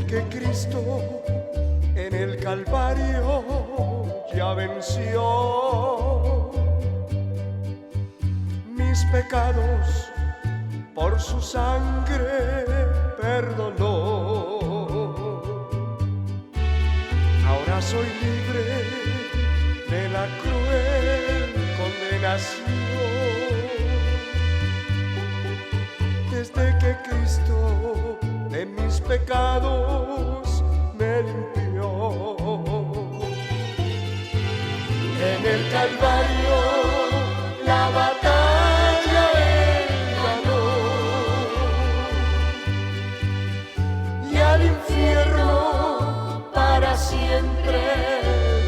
que Cristo en el Calvario ya venció mis pecados, por su sangre perdonó. Ahora soy libre de la cruel condenación, desde que Cristo de mis pecados me limpió. En el Calvario la batalla Él ganó, y al infierno para siempre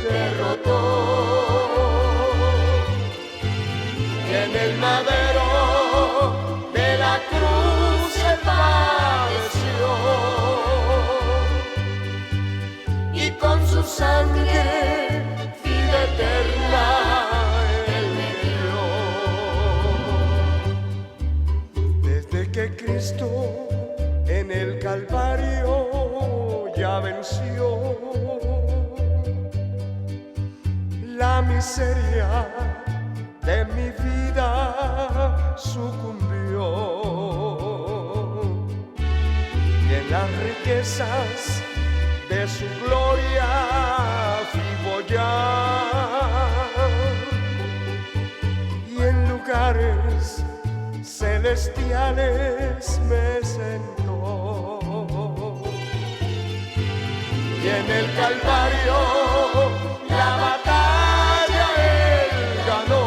derrotó. Y en el madero de la cruz se padeció, y con su sangre vida eterna Él me dio. Desde que Cristo en el Calvario ya venció, la miseria de mi vida sucumbió, y en las riquezas de su gloria vivo ya, y en lugares celestiales me sentó. Y en el Calvario la batalla Él ganó,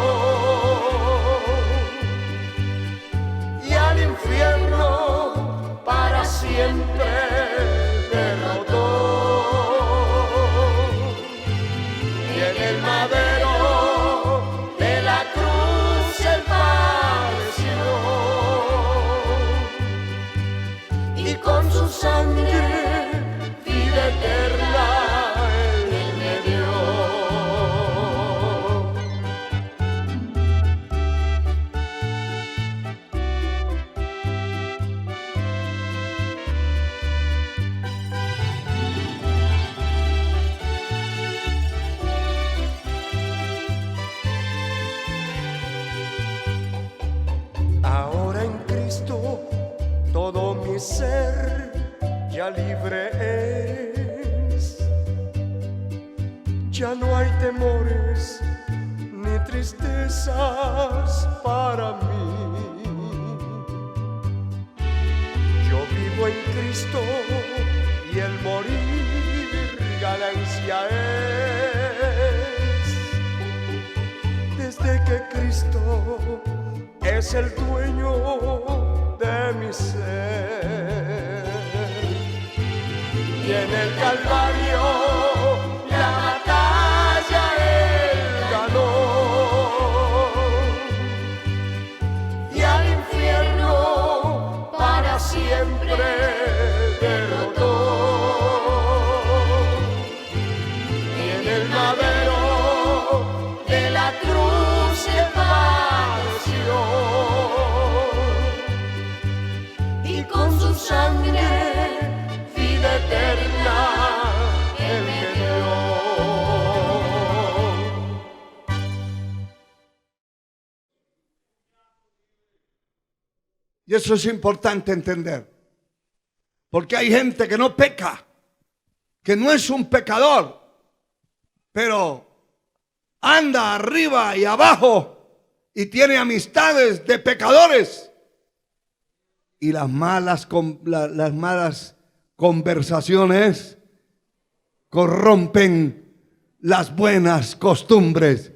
y al infierno para siempre derrotó. Y en el madero de la cruz Él padeció, y con su sangre vida eterna Él me dio. Ahora en Cristo todo mi ser ya libre es, ya no hay temores ni tristezas para mí. Yo vivo en Cristo y el morir ganancia es, desde que Cristo es el dueño de mi ser. Y en el Calvario la batalla Él ganó, y al infierno para siempre derrotó. Y en el madero de la cruz se padeció, y con su sangre vida eterna Él me dio. Y eso es importante entender, porque hay gente que no peca, que no es un pecador, pero anda arriba y abajo y tiene amistades de pecadores, y las malas conversaciones corrompen las buenas costumbres.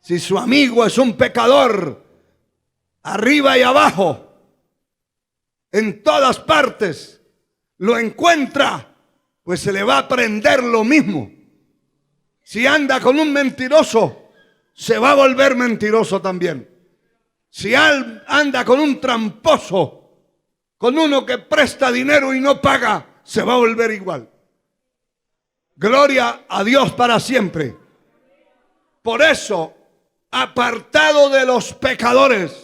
Si su amigo es un pecador, arriba y abajo, en todas partes lo encuentra, pues se le va a prender lo mismo. Si anda con un mentiroso, se va a volver mentiroso también. Si anda con un tramposo, con uno que presta dinero y no paga, se va a volver igual. Gloria a Dios para siempre. Por eso, apartado de los pecadores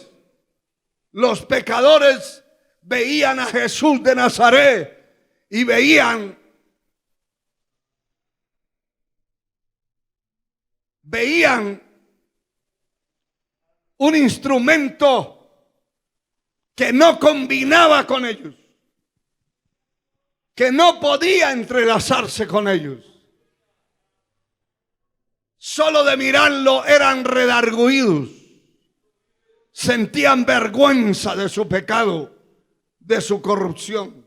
veían a Jesús de Nazaret y veían veían un instrumento que no combinaba con ellos, que no podía entrelazarse con ellos. Solo de mirarlo eran redargüidos, sentían vergüenza de su pecado, de su corrupción.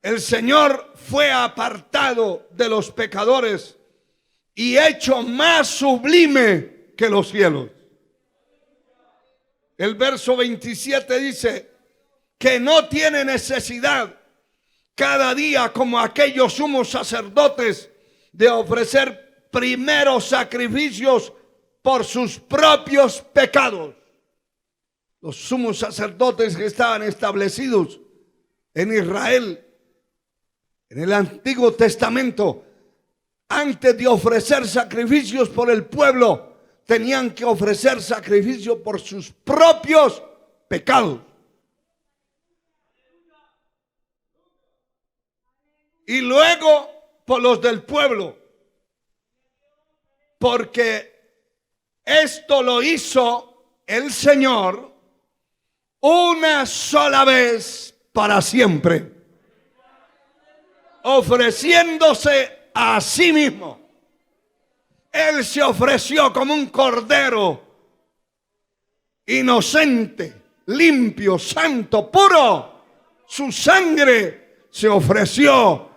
El Señor fue apartado de los pecadores y hecho más sublime que los cielos. El verso 27 dice que no tiene necesidad cada día, como aquellos sumos sacerdotes, de ofrecer primeros sacrificios por sus propios pecados. Los sumos sacerdotes que estaban establecidos en Israel en el Antiguo Testamento, antes de ofrecer sacrificios por el pueblo, tenían que ofrecer sacrificio por sus propios pecados. Y luego por los del pueblo. Porque esto lo hizo el Señor una sola vez para siempre, ofreciéndose a sí mismo. Él se ofreció como un cordero inocente, limpio, santo, puro. Su sangre se ofreció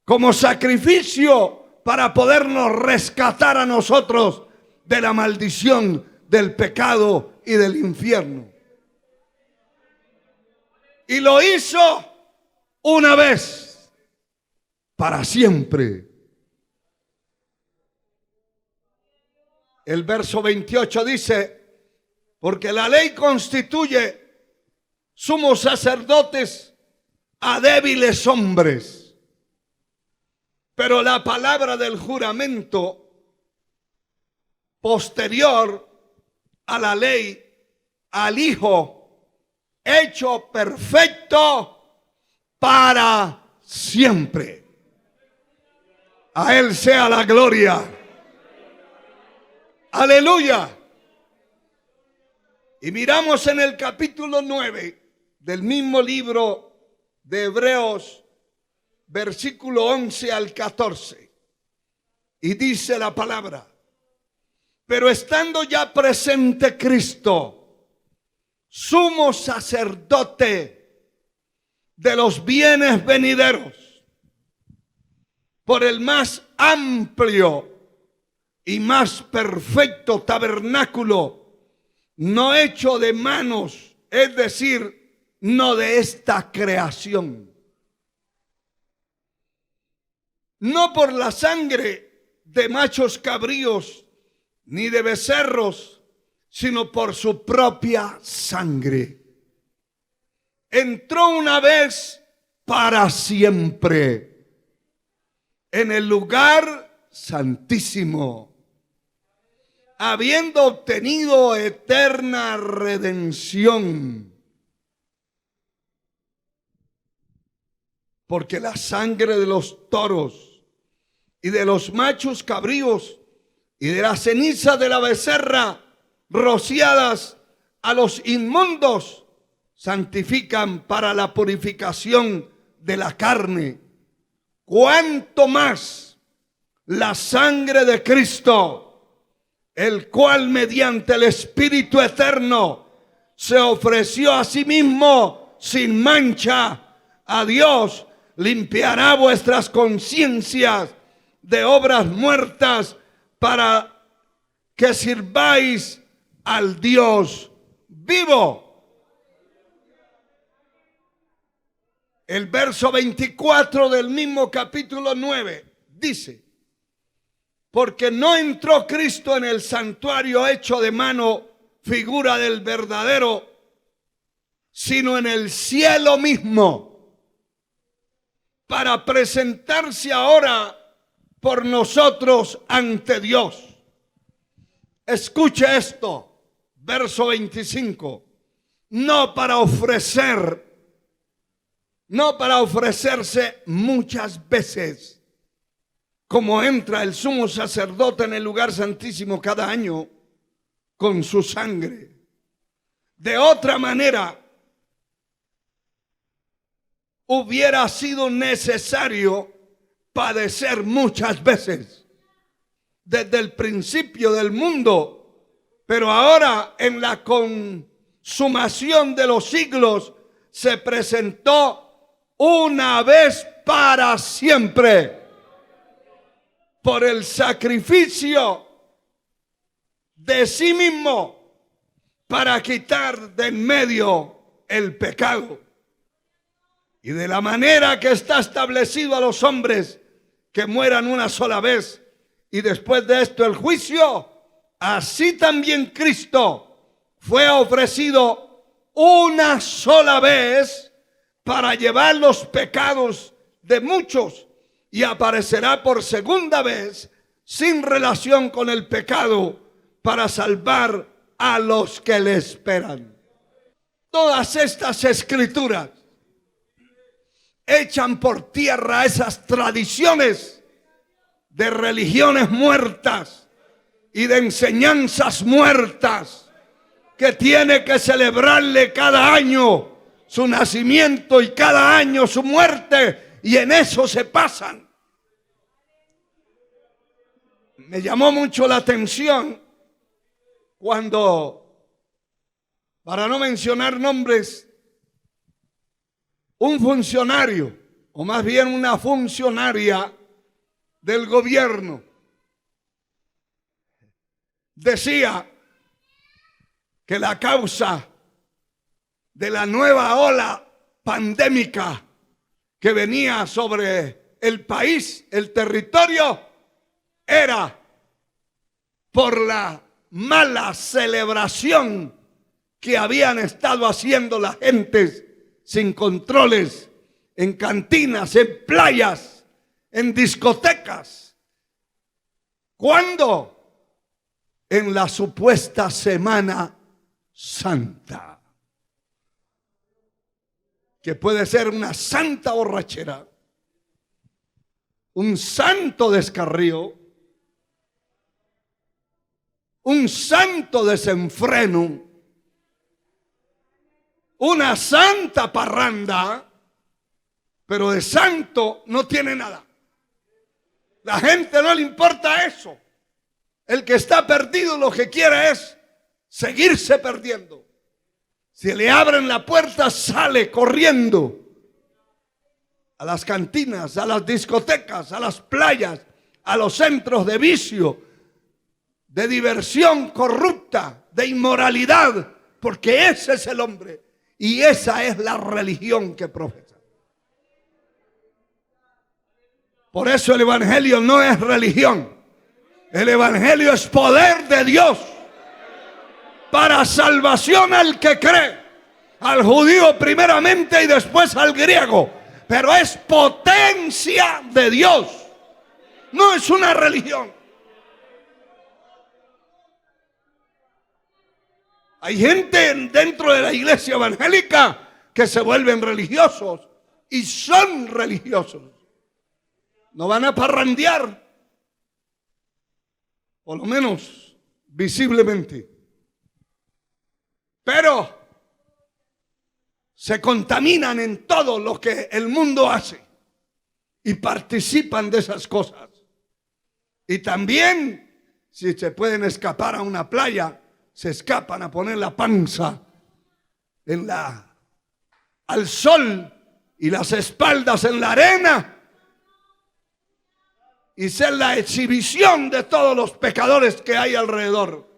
como sacrificio para podernos rescatar a nosotros de la maldición del pecado y del infierno. Y lo hizo una vez para siempre. El verso 28 dice: porque la ley constituye sumos sacerdotes a débiles hombres, pero la palabra del juramento posterior a la ley, al Hijo hecho perfecto para siempre. A Él sea la gloria. Aleluya. Y miramos en el capítulo 9 del mismo libro de Hebreos, versículo 11 al 14. Y dice la palabra: pero estando ya presente Cristo, sumo sacerdote de los bienes venideros, por el más amplio y más perfecto tabernáculo, no hecho de manos, es decir, no de esta creación, no por la sangre de machos cabríos ni de becerros, sino por su propia sangre. Entró una vez para siempre en el lugar santísimo, habiendo obtenido eterna redención. Porque la sangre de los toros y de los machos cabríos y de la ceniza de la becerra rociadas a los inmundos santifican para la purificación de la carne. Cuanto más la sangre de Cristo, el cual mediante el Espíritu eterno se ofreció a sí mismo sin mancha a Dios, limpiará vuestras conciencias de obras muertas para que sirváis al Dios vivo. El verso 24 del mismo capítulo 9 dice: porque no entró Cristo en el santuario hecho de mano, figura del verdadero, sino en el cielo mismo, para presentarse ahora por nosotros ante Dios. Escuche esto. Verso 25, no para ofrecerse muchas veces, como entra el sumo sacerdote en el lugar santísimo cada año con su sangre. De otra manera, hubiera sido necesario padecer muchas veces desde el principio del mundo, pero ahora en la consumación de los siglos se presentó una vez para siempre por el sacrificio de sí mismo para quitar de en medio el pecado. Y de la manera que está establecido a los hombres que mueran una sola vez y después de esto el juicio, así también Cristo fue ofrecido una sola vez para llevar los pecados de muchos y aparecerá por segunda vez sin relación con el pecado para salvar a los que le esperan. Todas estas escrituras echan por tierra esas tradiciones de religiones muertas y de enseñanzas muertas que tiene que celebrarle cada año su nacimiento y cada año su muerte, y en eso se pasan. Me llamó mucho la atención cuando, para no mencionar nombres, un funcionario, o más bien una funcionaria del gobierno, decía que la causa de la nueva ola pandémica que venía sobre el país, el territorio, era por la mala celebración que habían estado haciendo las gentes sin controles, en cantinas, en playas, en discotecas. ¿Cuándo? En la supuesta Semana Santa, que puede ser una santa borrachera, un santo descarrío, un santo desenfreno, una santa parranda, pero de santo no tiene nada. La gente no le importa eso. El que está perdido lo que quiere es seguirse perdiendo. Si le abren la puerta, sale corriendo a las cantinas, a las discotecas, a las playas, a los centros de vicio, de diversión corrupta, de inmoralidad, porque ese es el hombre y esa es la religión que profesa. Por eso el evangelio no es religión. El evangelio es poder de Dios para salvación al que cree, al judío primeramente y después al griego. Pero es potencia de Dios, no es una religión. Hay gente dentro de la iglesia evangélica que se vuelven religiosos y son religiosos. No van a parrandear, por lo menos visiblemente, pero se contaminan en todo lo que el mundo hace y participan de esas cosas. Y también, si se pueden escapar a una playa, se escapan a poner la panza al sol y las espaldas en la arena y ser la exhibición de todos los pecadores que hay alrededor.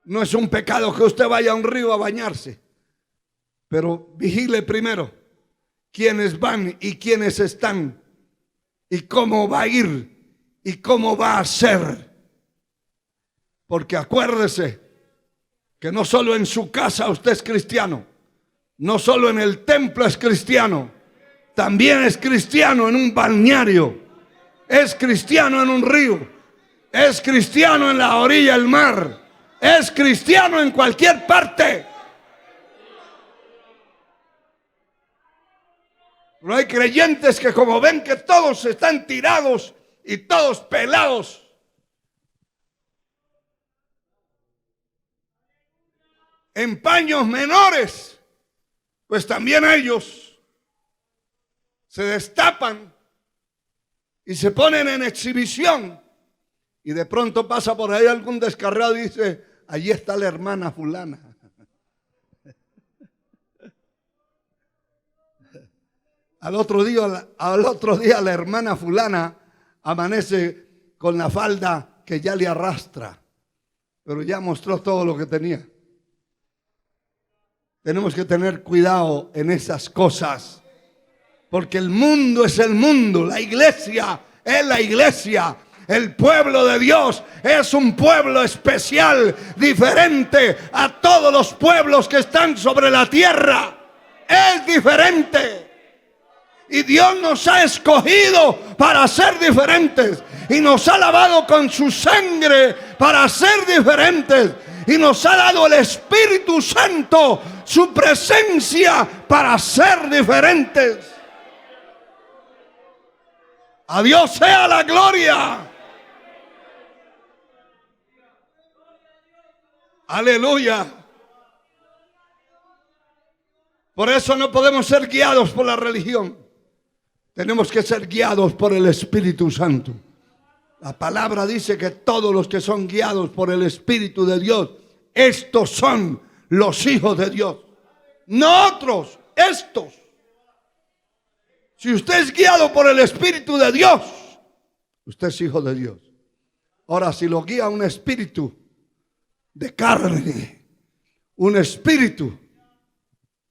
No es un pecado que usted vaya a un río a bañarse, pero vigile primero quiénes van y quiénes están y cómo va a ir y cómo va a ser. Porque acuérdese que no solo en su casa usted es cristiano, no solo en el templo es cristiano, también es cristiano en un balneario, es cristiano en un río, es cristiano en la orilla del mar, es cristiano en cualquier parte. Pero hay creyentes que como ven que todos están tirados y todos pelados, en paños menores, pues también ellos se destapan y se ponen en exhibición. Y de pronto pasa por ahí algún descarriado y dice: allí está la hermana fulana. Al otro día la hermana fulana amanece con la falda que ya le arrastra, pero ya mostró todo lo que tenía. Tenemos que tener cuidado en esas cosas, porque el mundo es el mundo, la iglesia es la iglesia. El pueblo de Dios es un pueblo especial, diferente a todos los pueblos que están sobre la tierra. Es diferente. Y Dios nos ha escogido para ser diferentes. Y nos ha lavado con su sangre para ser diferentes. Y nos ha dado el Espíritu Santo, su presencia, para ser diferentes. A Dios sea la gloria. Aleluya. Por eso no podemos ser guiados por la religión. Tenemos que ser guiados por el Espíritu Santo. La palabra dice que todos los que son guiados por el Espíritu de Dios, estos son los hijos de Dios. No otros, estos. Si usted es guiado por el Espíritu de Dios, usted es hijo de Dios. Ahora, si lo guía un espíritu de carne, un espíritu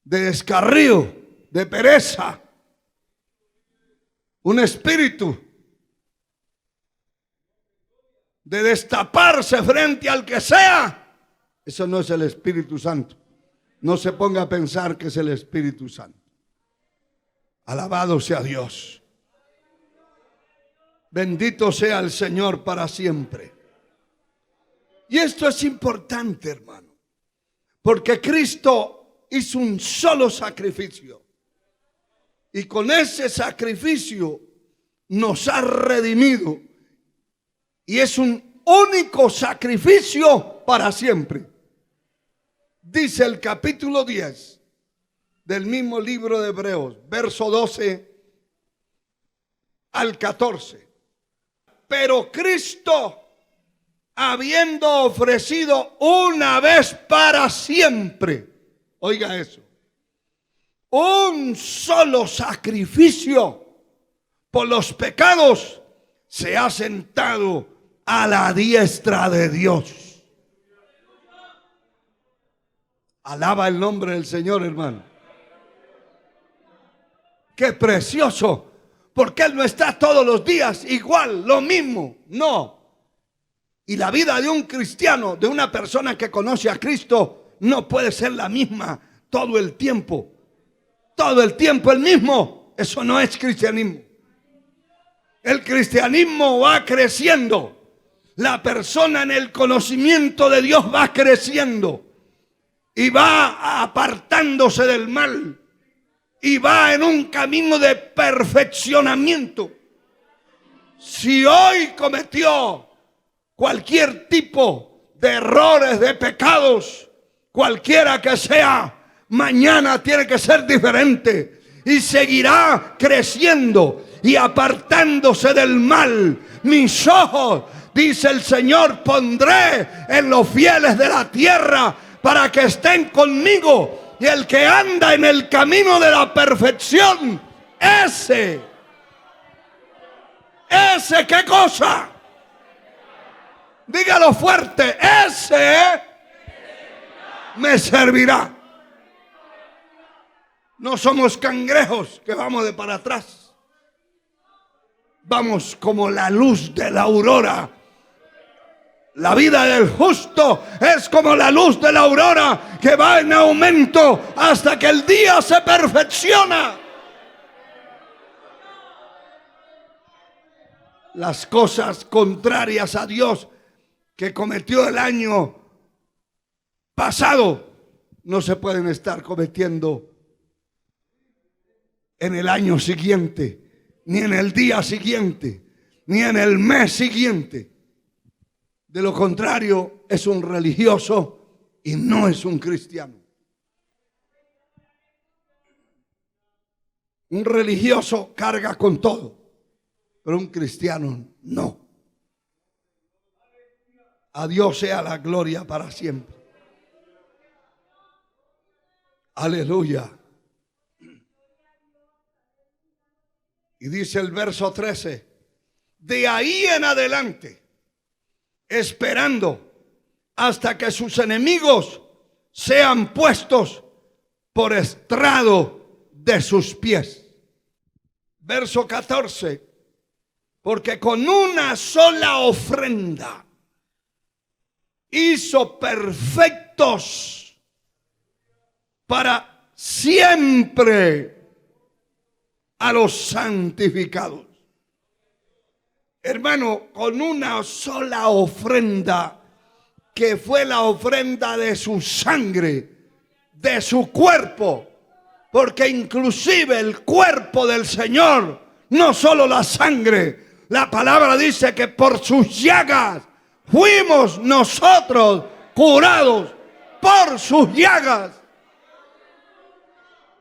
de descarrío, de pereza, un espíritu de destaparse frente al que sea, eso no es el Espíritu Santo. No se ponga a pensar que es el Espíritu Santo. Alabado sea Dios. Bendito sea el Señor para siempre. Y esto es importante, hermano, porque Cristo hizo un solo sacrificio. Y con ese sacrificio nos ha redimido. Y es un único sacrificio para siempre. Dice el capítulo 10 del mismo libro de Hebreos, verso 12 al 14. Pero Cristo, habiendo ofrecido una vez para siempre, oiga eso, un solo sacrificio por los pecados, se ha sentado a la diestra de Dios. Alaba el nombre del Señor, hermano. Qué precioso, porque Él no está todos los días igual, lo mismo, no. Y la vida de un cristiano, de una persona que conoce a Cristo, no puede ser la misma todo el tiempo. Todo el tiempo el mismo. Eso no es cristianismo. El cristianismo va creciendo. La persona en el conocimiento de Dios va creciendo. Y va apartándose del mal. Y va en un camino de perfeccionamiento. Si hoy cometió cualquier tipo de errores, de pecados, cualquiera que sea, mañana tiene que ser diferente y seguirá creciendo y apartándose del mal. Mis ojos, dice el Señor, pondré en los fieles de la tierra para que estén conmigo. Y el que anda en el camino de la perfección, ese, ¿qué cosa? Dígalo fuerte, ese me servirá. No somos cangrejos que vamos de para atrás. Vamos como la luz de la aurora. La vida del justo es como la luz de la aurora que va en aumento hasta que el día se perfecciona. Las cosas contrarias a Dios que cometió el año pasado no se pueden estar cometiendo en el año siguiente, ni en el día siguiente, ni en el mes siguiente. De lo contrario, es un religioso y no es un cristiano. Un religioso carga con todo, pero un cristiano no. A Dios sea la gloria para siempre. Aleluya. Y dice el verso 13, de ahí en adelante, esperando hasta que sus enemigos sean puestos por estrado de sus pies. Verso 14, porque con una sola ofrenda hizo perfectos para siempre a los santificados. Hermano, con una sola ofrenda, que fue la ofrenda de su sangre, de su cuerpo, porque inclusive el cuerpo del Señor, no solo la sangre, la palabra dice que por sus llagas fuimos nosotros curados, por sus llagas.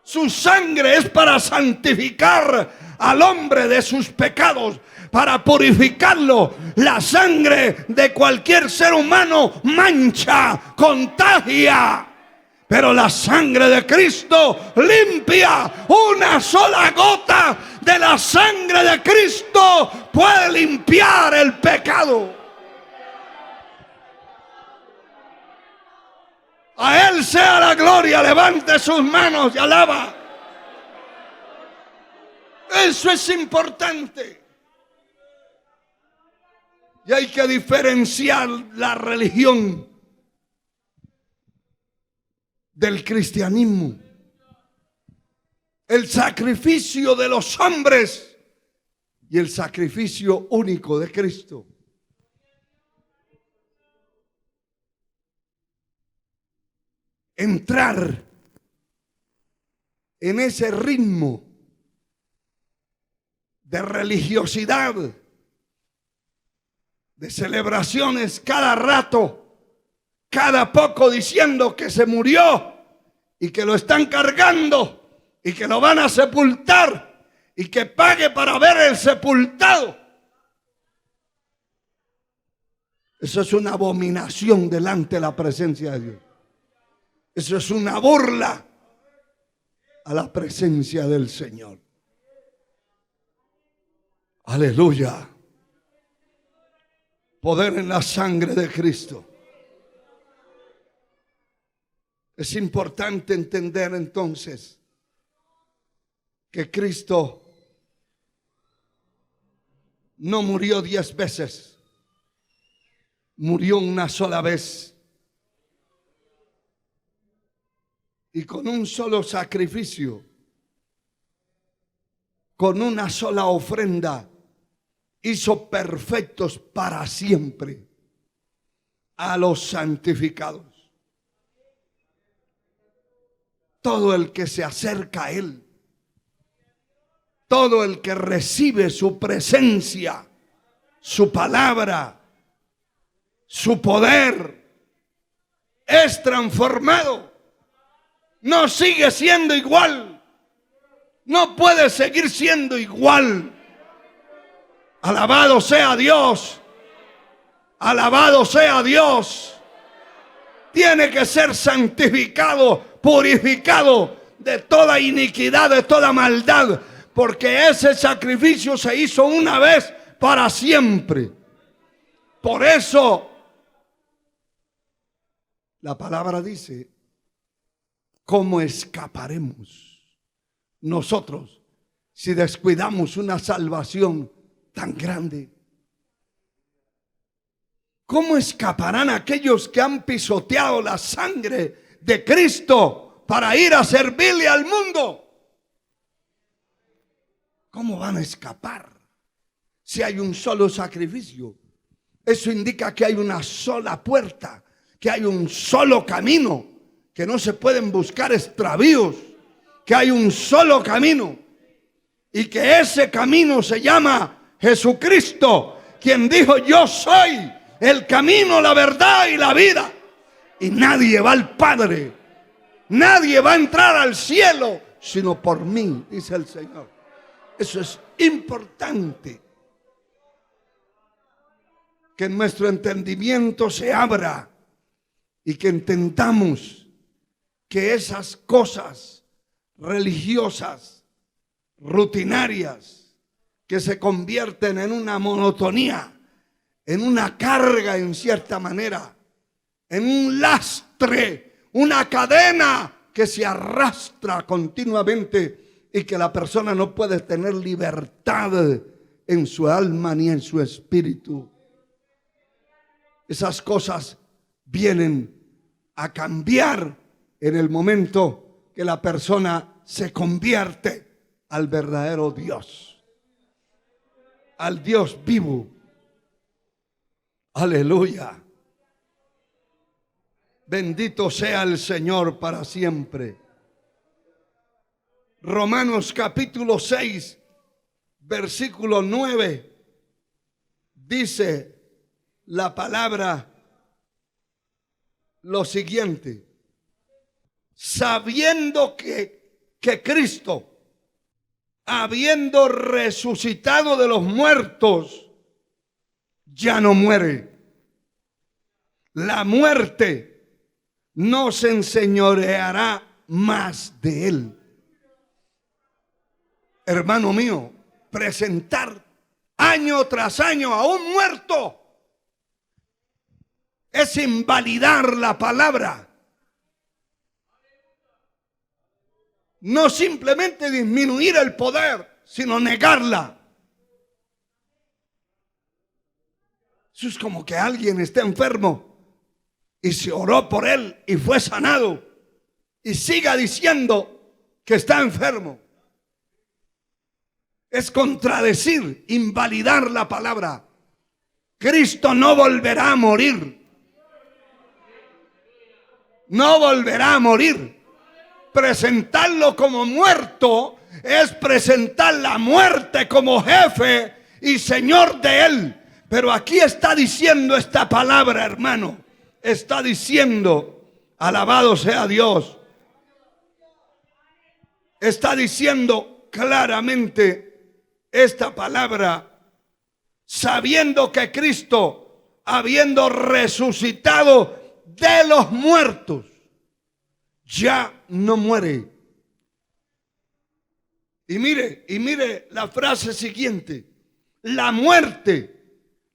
Su sangre es para santificar al hombre de sus pecados, para purificarlo. La sangre de cualquier ser humano mancha, contagia. Pero la sangre de Cristo limpia. Una sola gota de la sangre de Cristo puede limpiar el pecado. A Él sea la gloria. Levante sus manos y alaba. Eso es importante. Y hay que diferenciar la religión del cristianismo. El sacrificio de los hombres y el sacrificio único de Cristo. Entrar en ese ritmo de religiosidad, de celebraciones cada rato, cada poco diciendo que se murió y que lo están cargando y que lo van a sepultar y que pague para ver el sepultado. Eso es una abominación delante de la presencia de Dios. Eso es una burla a la presencia del Señor. Aleluya. Poder en la sangre de Cristo. Es importante entender entonces que Cristo no murió 10 veces, murió una sola vez. Y con un solo sacrificio, con una sola ofrenda, hizo perfectos para siempre a los santificados. Todo el que se acerca a Él, todo el que recibe su presencia, su palabra, su poder, es transformado. No sigue siendo igual. No puede seguir siendo igual. Alabado sea Dios. Alabado sea Dios. Tiene que ser santificado, purificado de toda iniquidad, de toda maldad, porque ese sacrificio se hizo una vez para siempre. Por eso la palabra dice: ¿cómo escaparemos nosotros si descuidamos una salvación tan grande? ¿Cómo escaparán aquellos que han pisoteado la sangre de Cristo para ir a servirle al mundo? ¿Cómo van a escapar si hay un solo sacrificio? Eso indica que hay una sola puerta, que hay un solo camino, que no se pueden buscar extravíos, que hay un solo camino Y que ese camino se llama Jesucristo, quien dijo: yo soy el camino, la verdad y la vida. Y nadie va al Padre, nadie va a entrar al cielo sino por mí, dice el Señor. Eso es importante, que nuestro entendimiento se abra y que entendamos que esas cosas religiosas, rutinarias, que se convierten en una monotonía, en una carga en cierta manera, en un lastre, una cadena que se arrastra continuamente y que la persona no puede tener libertad en su alma ni en su espíritu. Esas cosas vienen a cambiar en el momento que la persona se convierte al verdadero Dios, al Dios vivo. Aleluya. Bendito sea el Señor para siempre. Romanos capítulo 6, versículo 9, dice la palabra lo siguiente: sabiendo que Cristo, habiendo resucitado de los muertos, ya no muere. La muerte no se enseñoreará más de él. Hermano mío, presentar año tras año a un muerto es invalidar la palabra. No simplemente disminuir el poder, sino negarla. Eso es como que alguien esté enfermo y se oró por él y fue sanado, y siga diciendo que está enfermo. Es contradecir, invalidar la palabra. Cristo no volverá a morir. No volverá a morir. Presentarlo como muerto es presentar la muerte como jefe y señor de él. Pero aquí está diciendo esta palabra, hermano. Está diciendo, alabado sea Dios. Está diciendo claramente esta palabra, sabiendo que Cristo, habiendo resucitado de los muertos, ya no muere. Y mire la frase siguiente: la muerte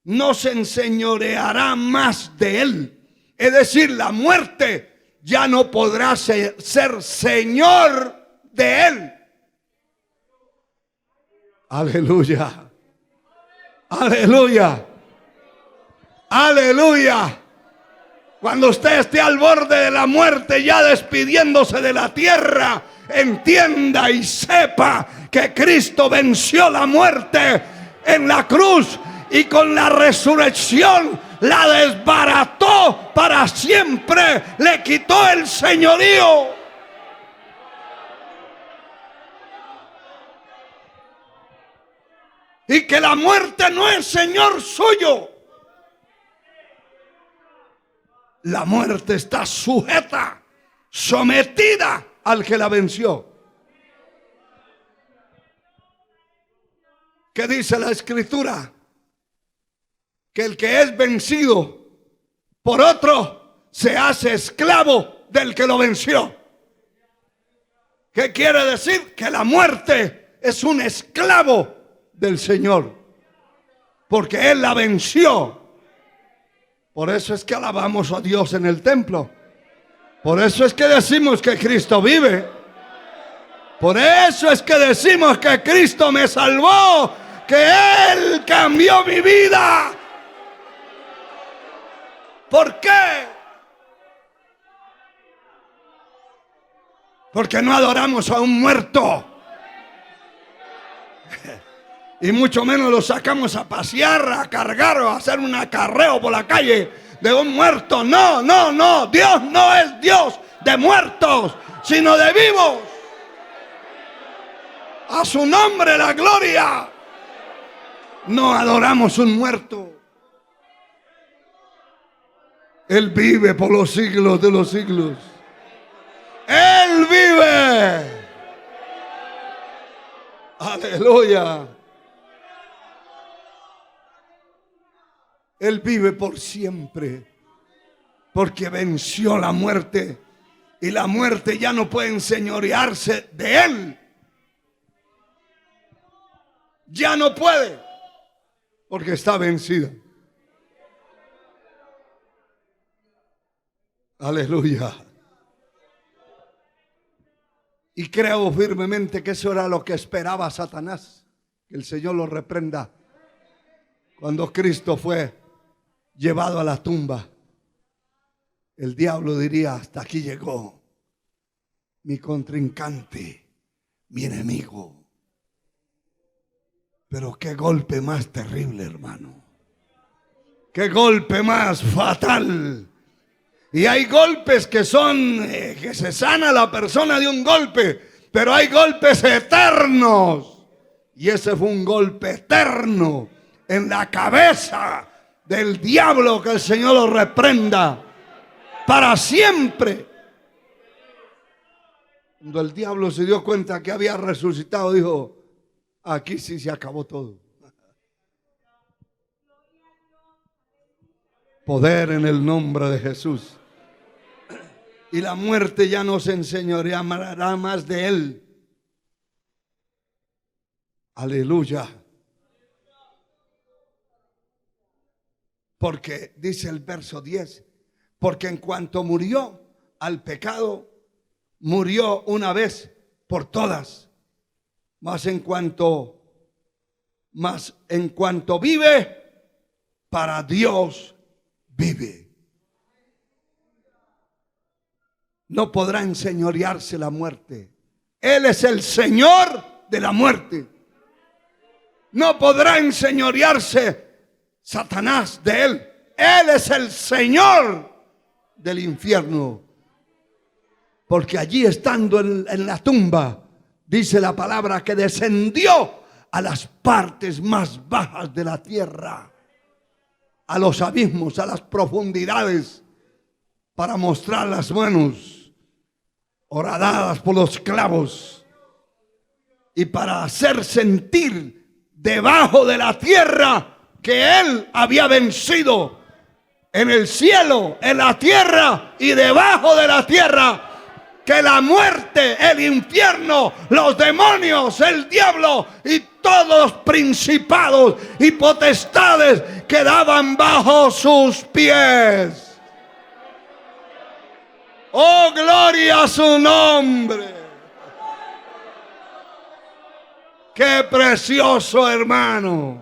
no se enseñoreará más de él. Es decir, la muerte ya no podrá ser señor de él. Aleluya. Aleluya. Aleluya. Cuando usted esté al borde de la muerte, ya despidiéndose de la tierra, entienda y sepa que Cristo venció la muerte en la cruz y con la resurrección la desbarató para siempre, le quitó el señorío. Y que la muerte no es señor suyo. La muerte está sujeta, sometida al que la venció. ¿Qué dice la Escritura? Que el que es vencido por otro se hace esclavo del que lo venció. ¿Qué quiere decir? Que la muerte es un esclavo del Señor, porque Él la venció. Por eso es que alabamos a Dios en el templo. Por eso es que decimos que Cristo vive. Por eso es que decimos que Cristo me salvó, que Él cambió mi vida. ¿Por qué? Porque no adoramos a un muerto. Y mucho menos lo sacamos a pasear, a cargar o a hacer un acarreo por la calle de un muerto. No, no, no. Dios no es Dios de muertos, sino de vivos. A su nombre la gloria. No adoramos un muerto. Él vive por los siglos de los siglos. Él vive. Aleluya. Él vive por siempre, porque venció la muerte y la muerte ya no puede enseñorearse de Él. Ya no puede, porque está vencida. Aleluya. Y creo firmemente que eso era lo que esperaba Satanás, que el Señor lo reprenda. Cuando Cristo fue llevado a la tumba, el diablo diría: hasta aquí llegó mi contrincante, mi enemigo. Pero qué golpe más terrible, hermano. Qué golpe más fatal. Y hay golpes que son, que se sana la persona de un golpe, pero hay golpes eternos. Y ese fue un golpe eterno en la cabeza del diablo, que el Señor lo reprenda para siempre. Cuando el diablo se dio cuenta que había resucitado, dijo: aquí sí se acabó todo. Poder en el nombre de Jesús. Y la muerte ya no se enseñoreará más de Él. Aleluya. Porque dice el verso 10, porque en cuanto murió al pecado, murió una vez por todas. Mas en cuanto vive, para Dios vive. No podrá enseñorearse la muerte. Él es el Señor de la muerte. No podrá enseñorearse Satanás de él. Él es el Señor del infierno. Porque allí, estando en la tumba, dice la palabra que descendió a las partes más bajas de la tierra, a los abismos, a las profundidades, para mostrar las manos horadadas por los clavos y para hacer sentir debajo de la tierra que Él había vencido en el cielo, en la tierra y debajo de la tierra. Que la muerte, el infierno, los demonios, el diablo y todos los principados y potestades quedaban bajo sus pies. Oh, gloria a su nombre. Qué precioso, hermano.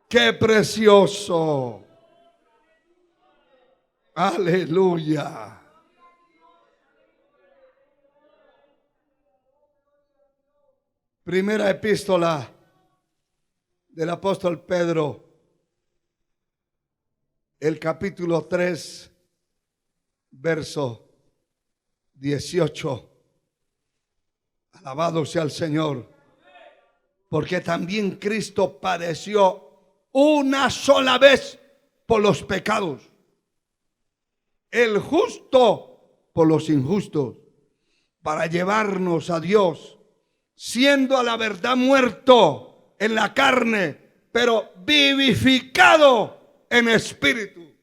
Qué precioso. Aleluya. Primera epístola del apóstol Pedro, el capítulo 3, verso 18. Alabado sea el Señor. Porque también Cristo padeció una sola vez por los pecados, el justo por los injustos, para llevarnos a Dios, siendo a la verdad muerto en la carne, pero vivificado en espíritu.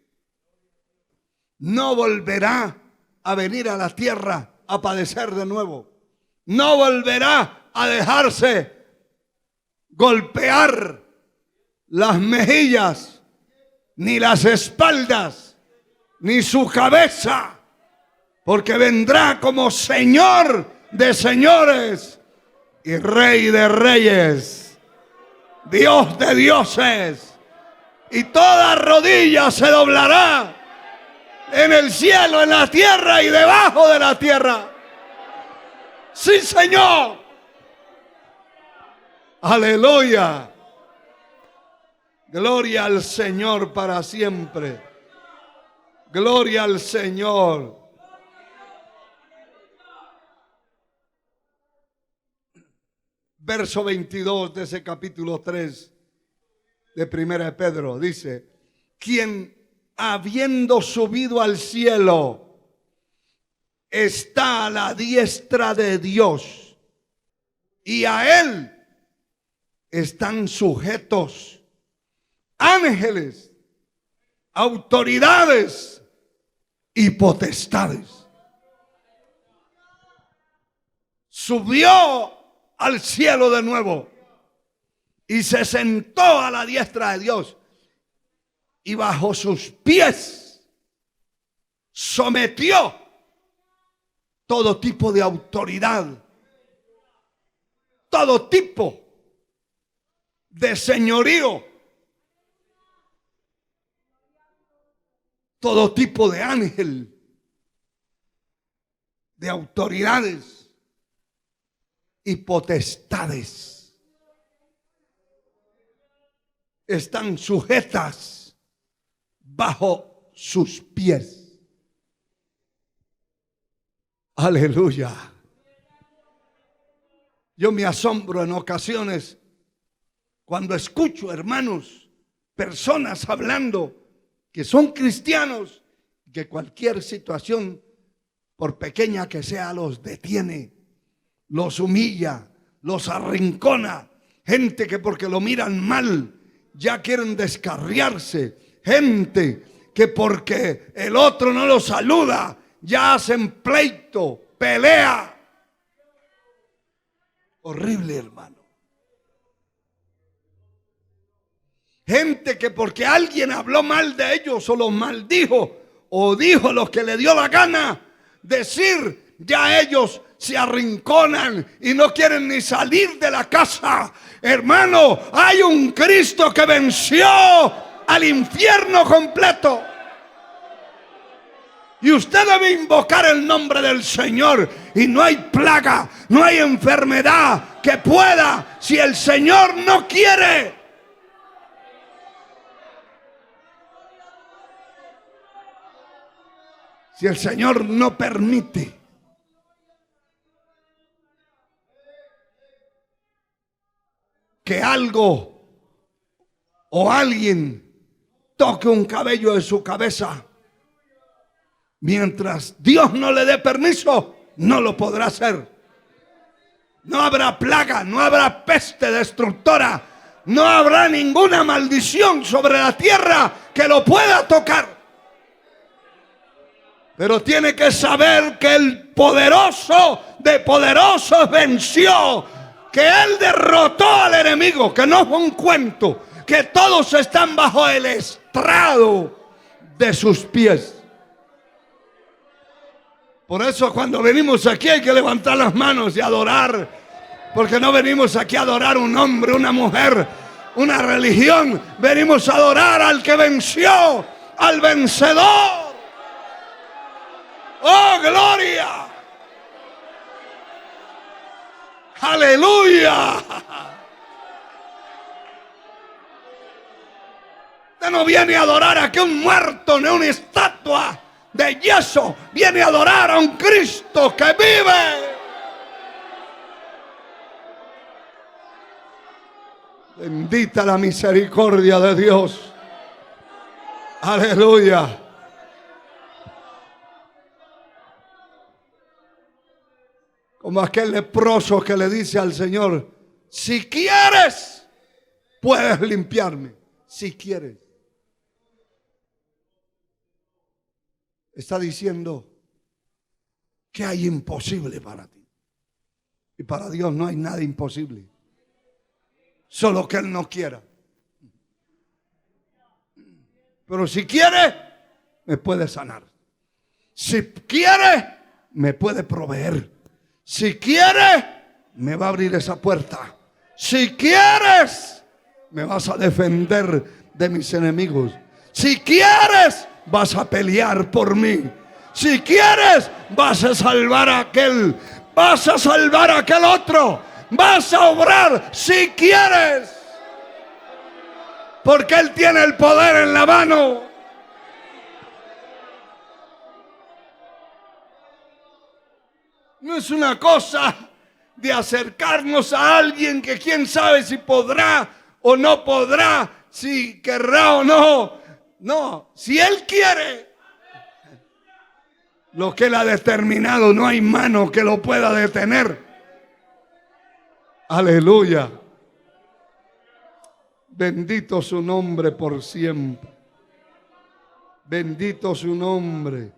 No volverá a venir a la tierra a padecer de nuevo. No volverá a dejarse golpear las mejillas, ni las espaldas, ni su cabeza, porque vendrá como Señor de señores y Rey de reyes, Dios de dioses, y toda rodilla se doblará en el cielo, en la tierra y debajo de la tierra. Sí, Señor. Aleluya. Gloria al Señor para siempre. Gloria al Señor. verso 22 de ese capítulo 3 de Primera de Pedro, dice: quien habiendo subido al cielo está a la diestra de Dios, y a él están sujetos ángeles, autoridades y potestades. Subió al cielo de nuevo y se sentó a la diestra de Dios, y bajo sus pies sometió todo tipo de autoridad, todo tipo de señorío, todo tipo de ángel, de autoridades y potestades. Están sujetas bajo sus pies. Aleluya. Yo me asombro en ocasiones cuando escucho, hermanos, personas hablando que son cristianos, que cualquier situación, por pequeña que sea, los detiene, los humilla, los arrincona. Gente que porque lo miran mal ya quieren descarriarse. Gente que porque el otro no los saluda ya hacen pleito, pelea. Horrible, hermano. Gente que porque alguien habló mal de ellos o los maldijo o dijo lo que le dio la gana decir, ya ellos se arrinconan y no quieren ni salir de la casa. Hermano, hay un Cristo que venció al infierno completo. Y usted debe invocar el nombre del Señor. Y no hay plaga, no hay enfermedad que pueda, si el Señor no quiere. Si el Señor no permite. Que algo o alguien toque un cabello de su cabeza, mientras Dios no le dé permiso, no lo podrá hacer. No habrá plaga, no habrá peste destructora, no habrá ninguna maldición sobre la tierra que lo pueda tocar. Pero tiene que saber que el poderoso de poderosos venció, que Él derrotó al enemigo, que no fue un cuento, que todos están bajo el estrado de sus pies. Por eso cuando venimos aquí hay que levantar las manos y adorar, porque no venimos aquí a adorar un hombre, una mujer, una religión. Venimos a adorar al que venció, al vencedor. ¡Oh, gloria! ¡Aleluya! Usted no viene a adorar a que un muerto ni una estatua de yeso. Viene a adorar a un Cristo que vive. Bendita la misericordia de Dios. Aleluya. Como aquel leproso que le dice al Señor: si quieres, puedes limpiarme. Si quieres. Está diciendo que hay imposible para ti. Y para Dios no hay nada imposible. Solo que Él no quiera. Pero si quiere, me puede sanar. Si quiere, me puede proveer. Si quieres, me va a abrir esa puerta. Si quieres, me vas a defender de mis enemigos. Si quieres, vas a pelear por mí. Si quieres, vas a salvar a aquel. Vas a salvar a aquel otro. Vas a obrar si quieres. Porque Él tiene el poder en la mano. No es una cosa de acercarnos a alguien que quién sabe si podrá o no podrá, si querrá o no. No, si Él quiere, lo que Él ha determinado, no hay mano que lo pueda detener. Aleluya. Bendito su nombre por siempre. Bendito su nombre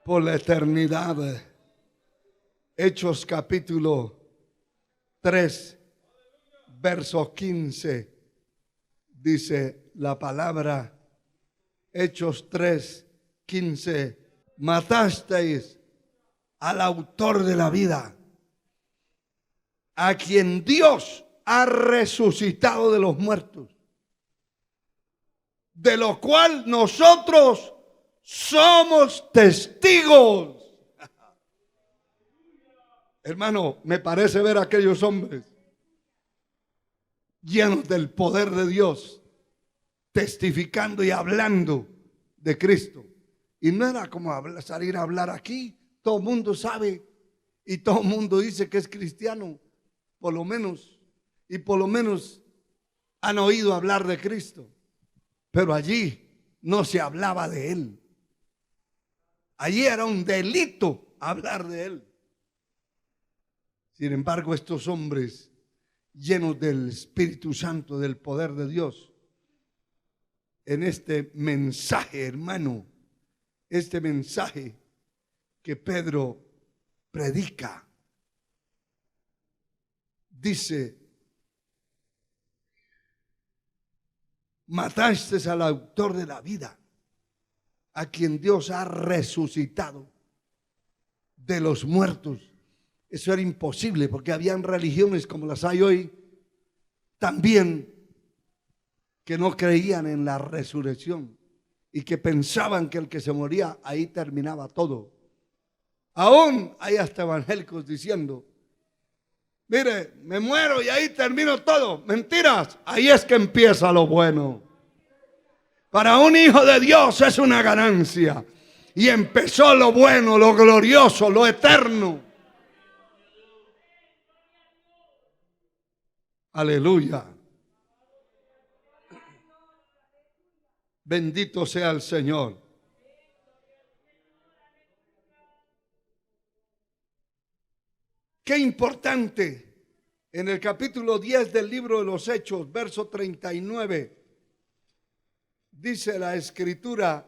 por la eternidad. Hechos capítulo 3, verso 15. Dice la palabra, Hechos 3, 15. Matasteis al autor de la vida, a quien Dios ha resucitado de los muertos, de lo cual nosotros somos testigos. Hermano, me parece ver a aquellos hombres llenos del poder de Dios, testificando y hablando de Cristo. Y no era como salir a hablar aquí. Todo el mundo sabe y todo el mundo dice que es cristiano, por lo menos. Y por lo menos han oído hablar de Cristo. Pero allí no se hablaba de Él. Allí era un delito hablar de Él. Sin embargo, estos hombres llenos del Espíritu Santo, del poder de Dios, en este mensaje, hermano, este mensaje que Pedro predica, dice: mataste al autor de la vida, a quien Dios ha resucitado de los muertos. Eso era imposible, porque habían religiones como las hay hoy también que no creían en la resurrección y que pensaban que el que se moría ahí terminaba todo. Aún hay hasta evangélicos diciendo: mire, me muero y ahí termino todo. Mentiras, ahí es que empieza lo bueno. Para un hijo de Dios es una ganancia. Y empezó lo bueno, lo glorioso, lo eterno. Aleluya. Bendito sea el Señor. Qué importante. En el capítulo 10 del libro de los Hechos, verso 39, dice la Escritura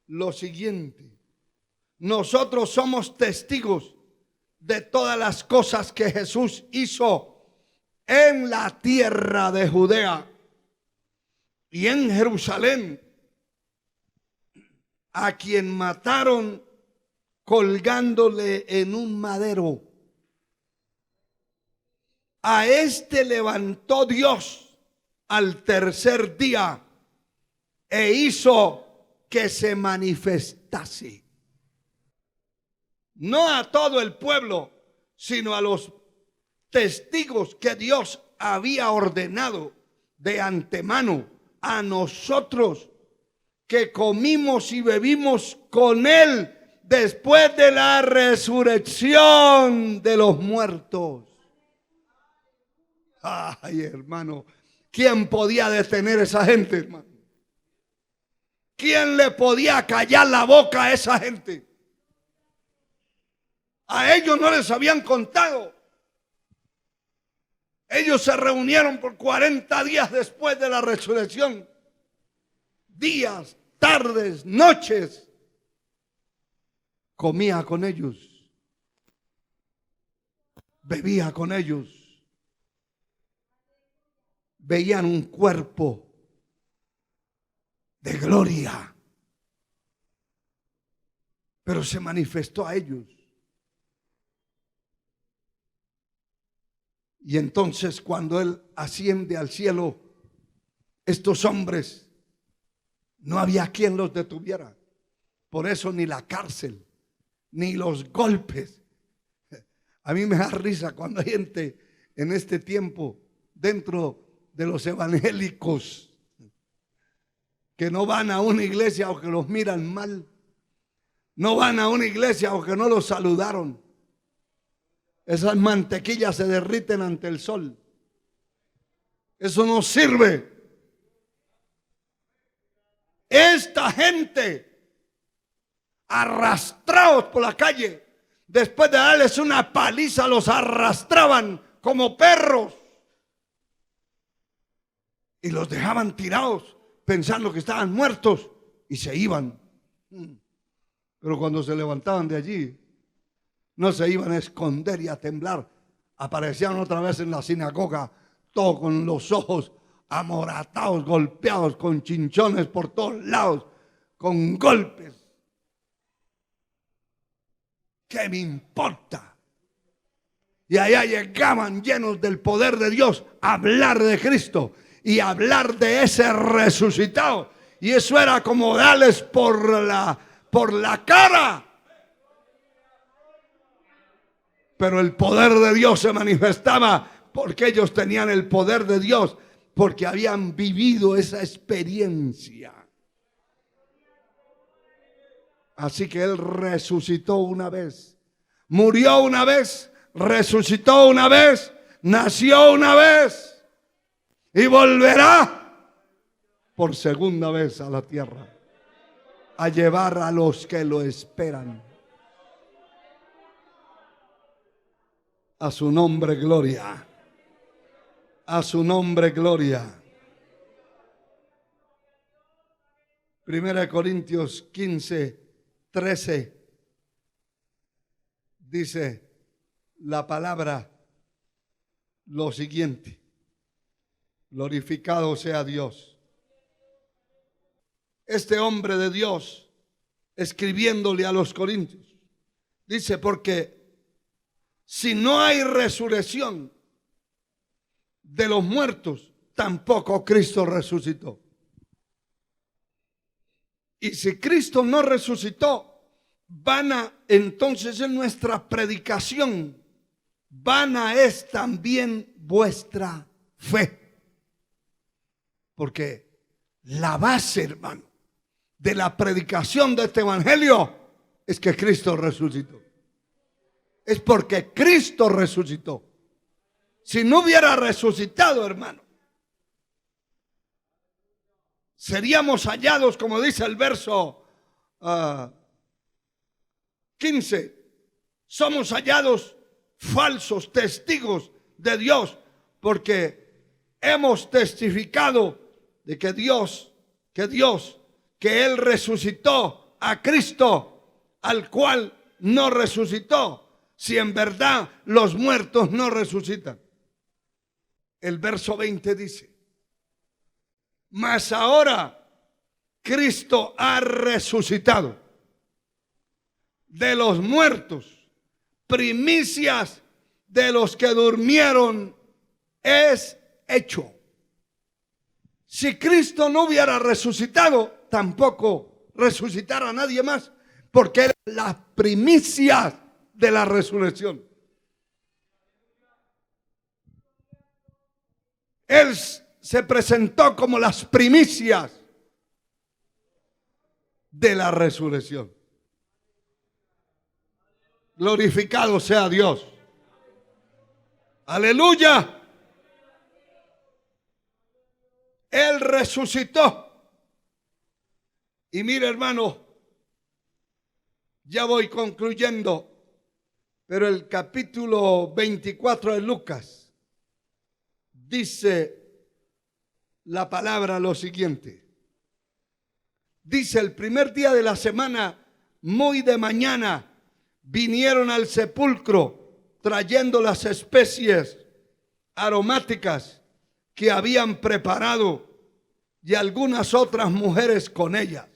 lo siguiente: nosotros somos testigos de todas las cosas que Jesús hizo en la tierra de Judea y en Jerusalén, a quien mataron colgándole en un madero. A este levantó Dios al tercer día e hizo que se manifestase, no a todo el pueblo, sino a los testigos que Dios había ordenado de antemano, a nosotros que comimos y bebimos con Él después de la resurrección de los muertos. Ay, hermano, ¿quién podía detener a esa gente, hermano? ¿Quién le podía callar la boca a esa gente? A ellos no les habían contado. Ellos se reunieron por 40 días después de la resurrección. Días, tardes, noches. Comía con ellos. Bebía con ellos. Veían un cuerpo de gloria. Pero se manifestó a ellos. Y entonces cuando Él asciende al cielo, estos hombres, no había quien los detuviera. Por eso ni la cárcel, ni los golpes. A mí me da risa cuando hay gente en este tiempo dentro de los evangélicos que no van a una iglesia o que los miran mal. No van a una iglesia o que no los saludaron. Esas mantequillas se derriten ante el sol. Eso no sirve. Esta gente, arrastrados por la calle, después de darles una paliza, los arrastraban como perros y los dejaban tirados pensando que estaban muertos y se iban. Pero cuando se levantaban de allí, no se iban a esconder y a temblar. Aparecían otra vez en la sinagoga, todos con los ojos amoratados, golpeados, con chinchones por todos lados, con golpes. ¿Qué me importa? Y allá llegaban llenos del poder de Dios a hablar de Cristo y a hablar de ese resucitado. Y eso era como darles por la cara. Pero el poder de Dios se manifestaba porque ellos tenían el poder de Dios, porque habían vivido esa experiencia. Así que Él resucitó una vez, murió una vez, resucitó una vez, nació una vez y volverá por segunda vez a la tierra a llevar a los que lo esperan. A su nombre gloria. A su nombre gloria. 1 Corintios 15:13 dice la palabra lo siguiente: glorificado sea Dios. Este hombre de Dios, escribiéndole a los corintios, dice: porque si no hay resurrección de los muertos, tampoco Cristo resucitó. Y si Cristo no resucitó, vana entonces es nuestra predicación, vana es también vuestra fe. Porque la base, hermano, de la predicación de este evangelio es que Cristo resucitó. Es porque Cristo resucitó. Si no hubiera resucitado, hermano, seríamos hallados, como dice el verso 15, somos hallados falsos testigos de Dios, porque hemos testificado de que Él resucitó a Cristo, al cual no resucitó, si en verdad los muertos no resucitan. El verso 20 dice: mas ahora Cristo ha resucitado de los muertos, primicias de los que durmieron es hecho. Si Cristo no hubiera resucitado, tampoco resucitará a nadie más, porque era las primicias de la resurrección. Él se presentó como las primicias de la resurrección. Glorificado sea Dios. Aleluya. Él resucitó. Y mire, hermano, ya voy concluyendo, pero el capítulo 24 de Lucas dice la palabra lo siguiente. Dice: el primer día de la semana, muy de mañana, vinieron al sepulcro trayendo las especies aromáticas que habían preparado y algunas otras mujeres con ellas.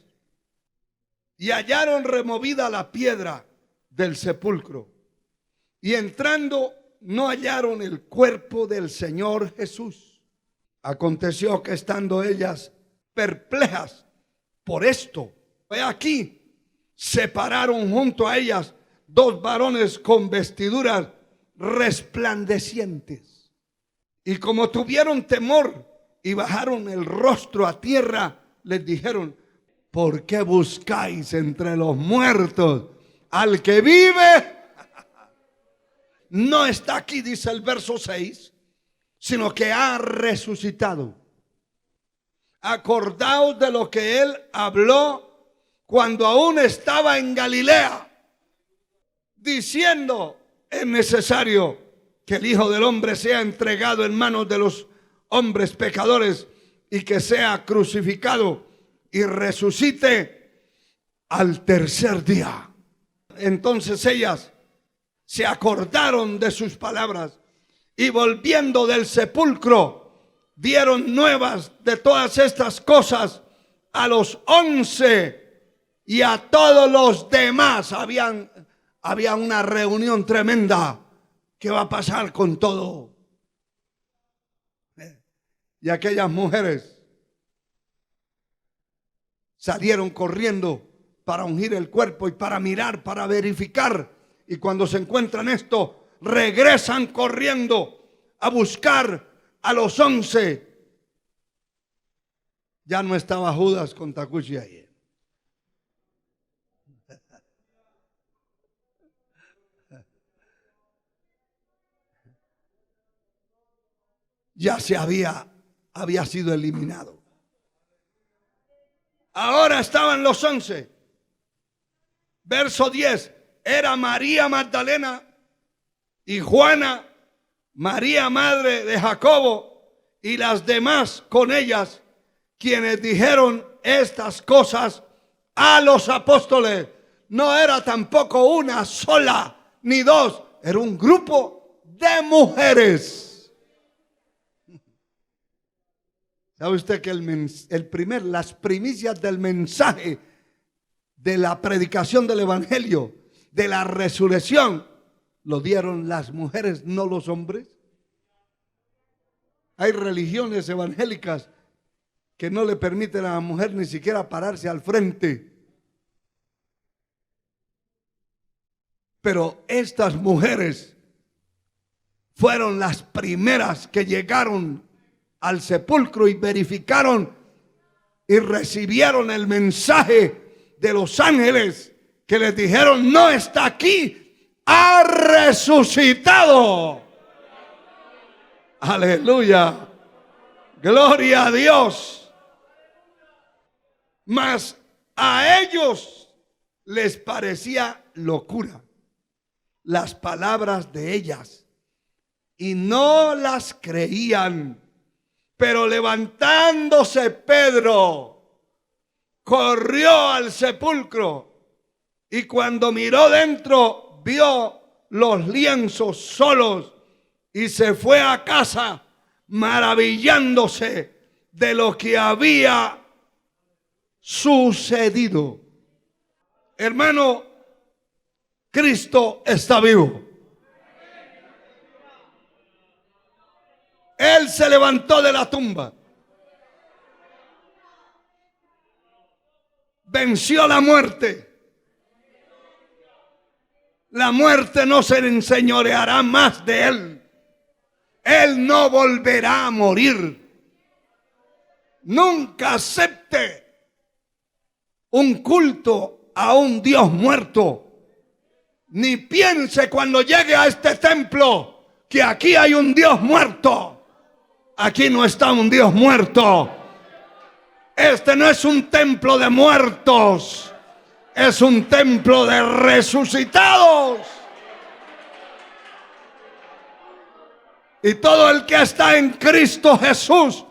Y hallaron removida la piedra del sepulcro. Y entrando no hallaron el cuerpo del Señor Jesús. Aconteció que estando ellas perplejas por esto, he aquí, se pararon junto a ellas dos varones con vestiduras resplandecientes. Y como tuvieron temor y bajaron el rostro a tierra, les dijeron: ¿por qué buscáis entre los muertos al que vive? no está aquí, dice el verso 6, sino que ha resucitado. Acordaos de lo que él habló cuando aún estaba en Galilea, diciendo: es necesario que el Hijo del Hombre sea entregado en manos de los hombres pecadores y que sea crucificado y resucite al tercer día. Entonces ellas se acordaron de sus palabras y volviendo del sepulcro dieron nuevas de todas estas cosas a los 11 y a todos los demás. Había una reunión tremenda. ¿Qué va a pasar con todo? Y aquellas mujeres salieron corriendo para ungir el cuerpo y para mirar, para verificar. Y cuando se encuentran esto, regresan corriendo a buscar a los 11. Ya no estaba Judas con Tacuchi ahí. Ya se había sido eliminado. Ahora estaban los 11. Verso 10. Era María Magdalena y Juana, María madre de Jacobo y las demás con ellas, quienes dijeron estas cosas a los apóstoles. No era tampoco una sola ni dos, era un grupo de mujeres. ¿Sabe usted que las primicias del mensaje de la predicación del evangelio, de la resurrección, lo dieron las mujeres, no los hombres? Hay religiones evangélicas que no le permiten a la mujer ni siquiera pararse al frente. Pero estas mujeres fueron las primeras que llegaron al sepulcro y verificaron y recibieron el mensaje de los ángeles que les dijeron: no está aquí, ha resucitado. Aleluya, gloria a Dios. Mas a ellos les parecía locura las palabras de ellas y no las creían. Pero levantándose Pedro, corrió al sepulcro y cuando miró dentro, vio los lienzos solos y se fue a casa maravillándose de lo que había sucedido. Hermano, Cristo está vivo. Él se levantó de la tumba. Venció la muerte. La muerte no se enseñoreará más de él. Él no volverá a morir. Nunca acepte un culto a un Dios muerto. Ni piense cuando llegue a este templo que aquí hay un Dios muerto. Aquí no está un Dios muerto. Este no es un templo de muertos. Es un templo de resucitados. Y todo el que está en Cristo Jesús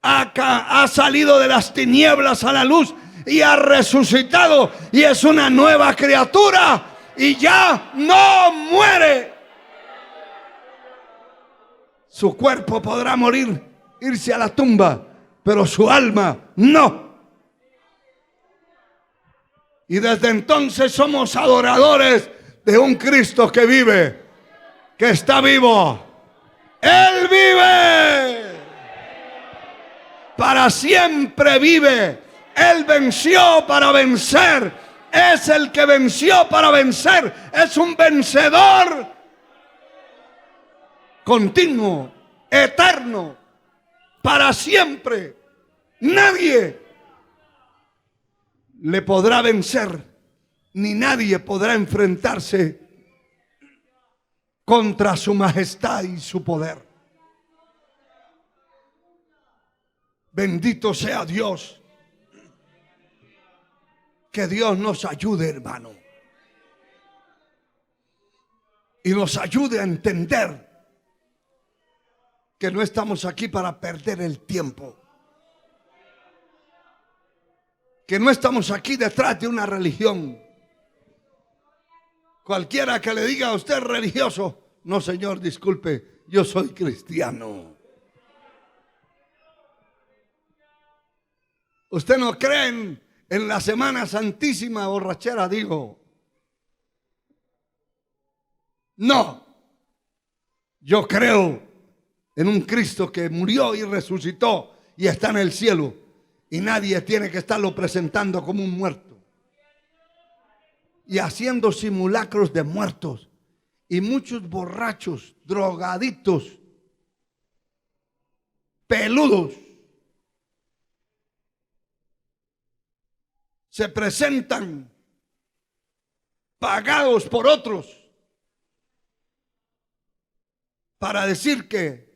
ha salido de las tinieblas a la luz y ha resucitado. Y es una nueva criatura. Y ya no muere. Su cuerpo podrá morir, irse a la tumba, pero su alma no. Y desde entonces somos adoradores de un Cristo que vive, que está vivo. Él vive. Para siempre vive. Él venció para vencer. Es el que venció para vencer. Es un vencedor continuo, eterno, para siempre. Nadie le podrá vencer, ni nadie podrá enfrentarse contra su majestad y su poder. Bendito sea Dios. Que Dios nos ayude, hermano. Y nos ayude a entender que no estamos aquí para perder el tiempo. Que no estamos aquí detrás de una religión. Cualquiera que le diga a usted religioso, no señor, disculpe, yo soy cristiano. Usted no cree en la Semana Santísima borrachera, digo. No, yo creo en un Cristo que murió y resucitó y está en el cielo. Y nadie tiene que estarlo presentando como un muerto. Y haciendo simulacros de muertos. Y muchos borrachos, drogaditos, peludos, se presentan pagados por otros para decir que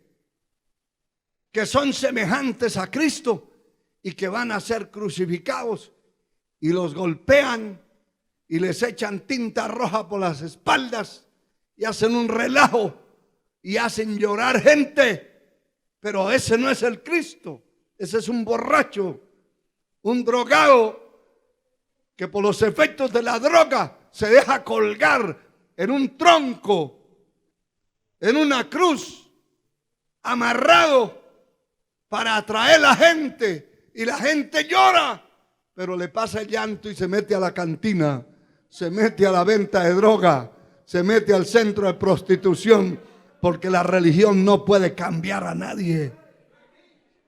son semejantes a Cristo y que van a ser crucificados, y los golpean y les echan tinta roja por las espaldas y hacen un relajo y hacen llorar gente. Pero ese no es el Cristo. Ese es un borracho, un drogado que por los efectos de la droga se deja colgar en un tronco, en una cruz, amarrado para atraer a la gente. Y la gente llora, pero le pasa el llanto y se mete a la cantina, se mete a la venta de droga, se mete al centro de prostitución, porque la religión no puede cambiar a nadie.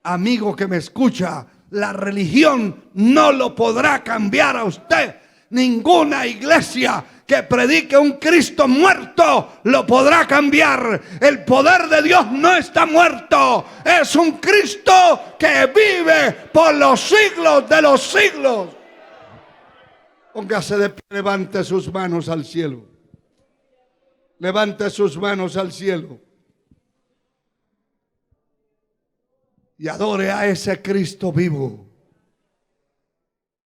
Amigo que me escucha, la religión no lo podrá cambiar a usted. Ninguna iglesia que predique un Cristo muerto lo podrá cambiar. El poder de Dios no está muerto. Es un Cristo que vive por los siglos de los siglos. Póngase de pie, levante sus manos al cielo. Levante sus manos al cielo. Y adore a ese Cristo vivo.